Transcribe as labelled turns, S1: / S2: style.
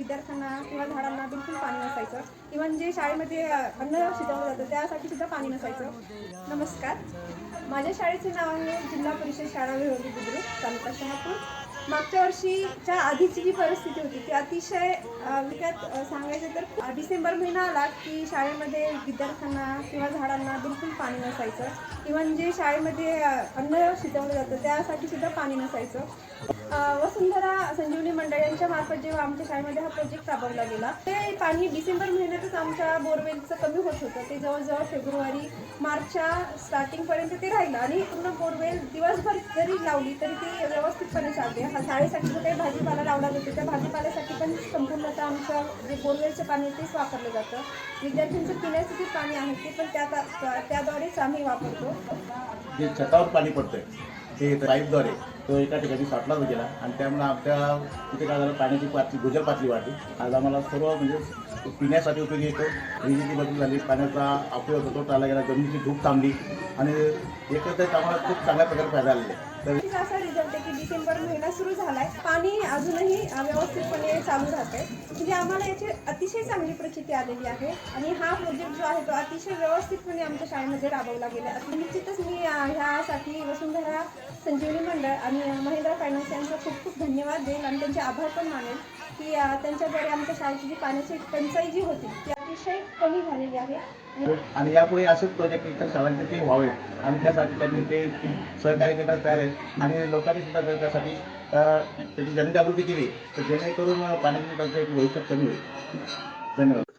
S1: विद्यार्थ्यांना किंवा झाडांना बिलकुल पाणी नसायचं. इव्हन जे शाळेमध्ये अन्न शिजवलं जातं त्यासाठी सुद्धा पाणी नसायचं. नमस्कार, माझ्या शाळेचे नाव आहे जिल्हा परिषद शाळा विरोधी बुद्रुक, तालुका शहापूर. मागच्या वर्षीच्या आधीची जी परिस्थिती होती ती अतिशय विकत सांगायचं तर डिसेंबर महिना आला की शाळेमध्ये विद्यार्थ्यांना किंवा झाडांना बिलकुल पाणी नसायचं. इव्हन जे शाळेमध्ये अन्न शिजवलं जातं त्यासाठी सुद्धा पाणी नसायचं. वसुंधरा संजीवनी मंडळ यांच्या मार्फत जेव्हा आमच्या शाळेमध्ये हा प्रोजेक्ट राबवला गेला ते पाणी डिसेंबर महिन्यातच आमच्या बोरवेलचं कमी होत होतं. ते जवळजवळ फेब्रुवारी मार्चच्या स्टार्टिंगपर्यंत ते राहिलं आणि पूर्ण बोरवेल दिवसभर जरी लावली तरी ती व्यवस्थितपणे चालते. हा शाळेसाठी जो काही भाजीपाला लावला जातो त्या भाजीपाल्यासाठी पण संपूर्णतः आमचं जे बोरवेलचं पाणी तेच वापरलं जातं. विद्यार्थ्यांचं पिण्याचं जे पाणी आहे ते पण त्याद्वारेच आम्ही वापरतो.
S2: जे छतावर पाणी पडतंय ते पाईपद्वारे तो एका ठिकाणी साठला गेला आणि त्यामुळे आमच्या इथे काय झालं, पाण्याची भूजल पातळी वाढली. आज आम्हाला सर्व म्हणजे पिण्यासाठी उपयोगी येतो. विजेची बदल झाली, पाण्याचा अपयोग होतो टाळला गेला, जमिनीची धूप थांबली आणि एकत्रित आम्हाला खूप चांगल्या प्रकारे फायदा आलेला आहे.
S1: असा रिझल्ट आहे की डिसेंबर महिना सुरू झालाय, पाणी अजूनही व्यवस्थितपणे चालू राहतंय. म्हणजे आम्हाला याची अतिशय चांगली प्रचिती आलेली आहे आणि हा प्रोजेक्ट जो आहे तो अतिशय व्यवस्थितपणे आमच्या शाळेमध्ये राबवला गेला. निश्चितच मी ह्यासाठी वसुंधरा संजीवनी मंडळ आणि महिंद्रा फायनान्स यांचा खूप खूप धन्यवाद देईल आणि त्यांचे आभार पण मानेल की त्यांच्याद्वारे आमच्या शाळेची जी पाण्याची टंचाई जी होती ती अतिशय कमी झालेली आहे.
S2: आणि यापुढे असेच प्रोजेक्ट इतर शाळांचे ते व्हावेत आणि त्यासाठी त्यांनी ते सहकार्य करण्यास तयार आहेत आणि लोकांनी सुद्धा त्यासाठी त्याची जनजागृती केली तर जेणेकरून पाण्याची टंचाई भविष्यात कमी होईल. धन्यवाद.